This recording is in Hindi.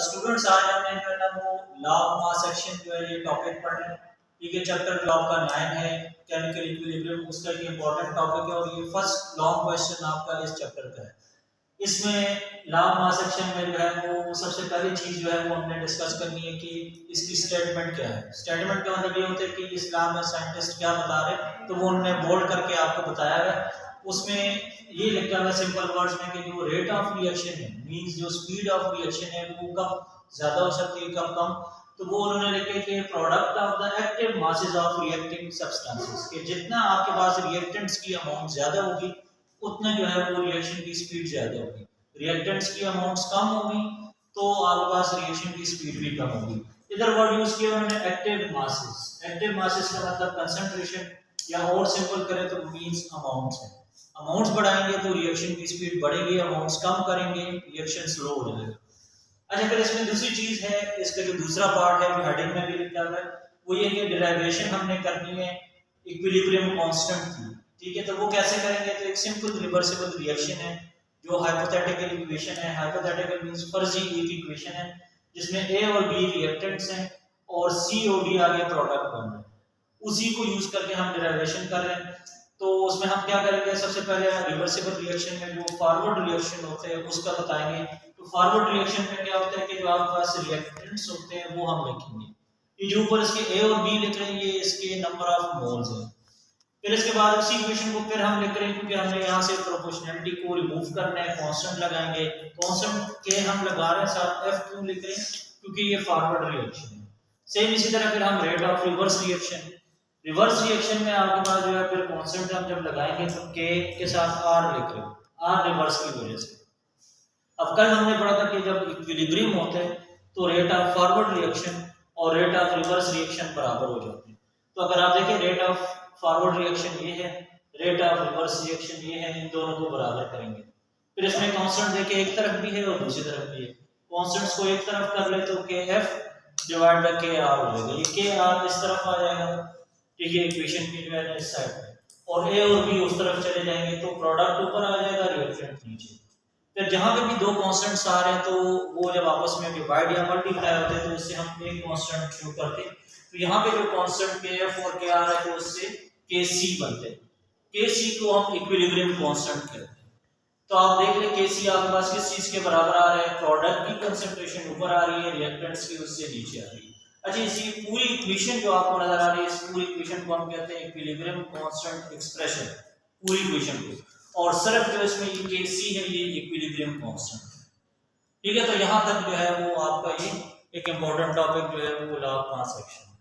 स्टूडेंट्स आज हमने जो है ना वो लॉ ऑफ मास एक्शन जो है ये टॉपिक पढ़ रहे हैं। ठीक है, चैप्टर जो आपका 9 है केमिकल इक्विलिब्रियम, उसका एक इंपॉर्टेंट टॉपिक है और ये फर्स्ट लॉन्ग क्वेश्चन आपका इस चैप्टर का है। इसमें लॉ ऑफ मास एक्शन में जो है वो सबसे पहली चीज जो है वो हमने डिस्कस करनी है कि इसकी स्टेटमेंट क्या है। स्टेटमेंट का मतलब ये होता है कि इस्लाम में साइंटिस्ट क्या बता रहे हैं, तो वो उन्होंने बोल्ड करके आपको बताया है। उसमें ये लिखा हुआ है सिंपल वर्ड्स में कि जो रेट ऑफ रिएक्शन है, मींस जो स्पीड ऑफ रिएक्शन है वो कब ज्यादा हो सकती है कब कम, तो वो उन्होंने लिखे कि product of the active masses of reacting substances, कि जितना आपके पास रिएक्टेंट्स की अमाउंट ज्यादा होगी उतना जो है वो रिएक्शन की स्पीड ज्यादा होगी। रिएक्टेंट्स की अमाउंट्स कम होगी तो आपके पास रिएक्शन की स्पीड भी कम होगी। इधर वर्ड यूज किया उन्होंने एक्टिव मासेस। एक्टिव मासेस का मतलब कंसंट्रेशन, या और सिंपल करें तो मींस अमाउंट्स है। अमाउंट्स बढ़ाएंगे तो रिएक्शन की स्पीड बढ़ेगी, अमाउंट्स कम करेंगे रिएक्शन स्लो हो जाएगा। अच्छा, फिर इसमें दूसरी चीज है, इसका जो दूसरा पार्ट है जो हेडिंग में भी लिखा हुआ है वो ये कि डिराइवेशन हमने करनी है इक्विलिब्रियम कांस्टेंट की। ठीक है, तो वो कैसे करेंगे, तो एक सिंपल रिवर्सिबल रिएक्शन है जो हाइपोथेटिकल इक्वेशन है। हाइपोथेटिकल मींस फर्जी एक इक्वेशन है जिसमें ए और बी रिएक्टेंट्स हैं और सी और डी आगे प्रोडक्ट बन रहे हैं, उसी को यूज करके हम डिराइवेशन कर रहे हैं। तो उसमें हम क्या करेंगे, सबसे पहले रिवर्सिबल रिएक्शन में जो फॉरवर्ड रिएक्शन होते हैं उसका बताएंगे। तो फॉरवर्ड रिएक्शन में क्या होता है कि जो आपके पास रिएक्टेंट्स होते हैं वो हम लिखेंगे। ये जो ऊपर इसके ए और बी लिख रहे हैं ये इसके नंबर ऑफ मोल्स हैं। फिर इसके बाद उसी इक्वेशन को फिर हम लिख रहे हैं क्योंकि हमने यहाँ से प्रोपोर्शनैलिटी को रिमूव करना है, कांस्टेंट लगाएंगे। कांस्टेंट के हम लगा रहे हैं साथ एफ क्यों लिख रहे हैं, क्योंकि ये फॉरवर्ड रिएक्शन है। सेम इसी तरह फिर हम rate of reverse reaction, reverse reaction में आपके पास जो है फिर कांस्टेंट हम जब लगाएंगे तो के के साथ आर लिख रहे हैं, आर रिवर्स की वजह से। अब कल हमने पढ़ा था कि जब इक्विलिब्रियम होते हैं तो रेट ऑफ फॉरवर्ड रिएक्शन और रेट ऑफ रिवर्स रिएक्शन बराबर हो जाते हैं। तो अगर आप देखें रेट ऑफ फॉरवर्ड रिएक्शन ये है, रेट ऑफ रिवर्स रिएक्शन ये है, इन दोनों को बराबर करेंगे। फिर इसमें कांस्टेंट देखे एक तरफ भी है और दूसरी तरफ भी है। कांस्टेंट्स को एक तरफ कर ले तो के एफ डिवाइड बाय के आर हो जाएगा, ये के आर इस तरफ आ जाएगा। ठीक है, इक्वेशन की जो है इस साइड पे, और ए और बी उस तरफ चले जाएंगे तो प्रोडक्ट ऊपर आ जाएगा, रिएक्टेंट नीचे। फिर जहां पे भी दो कांस्टेंट्स आ रहे हैं तो वो जब आपस में डिवाइड या मल्टीप्लाई होते हैं तो उससे हम एक कांस्टेंट शुरू करते हैं। तो यहाँ पे जो कांस्टेंट के एफ और के आर है तो उससे के सी बनते हैं। के सी को हम इक्विलिब्रियम कांस्टेंट कहते हैं। तो आप देख लें के सी आपके पास किस चीज के बराबर आ रहा है, प्रोडक्ट की कंसंट्रेशन ऊपर आ रही है, रिएक्टेंट्स की उससे नीचे आ रही है। अच्छा, इसी पूरी इक्वेशन जो आपको नजर आ रही है इस पूरी इक्वेशन को हम कहते हैं इक्विलिब्रियम कांस्टेंट एक्सप्रेशन, पूरी इक्वेशन को। और सिर्फ जो इसमें ये के सी है ये इक्विलिब्रियम कांस्टेंट है। ठीक है, तो यहाँ तक जो है वो आपका ये एक इंपॉर्टेंट टॉपिक जो है वो लॉ ऑफ मास एक्शन।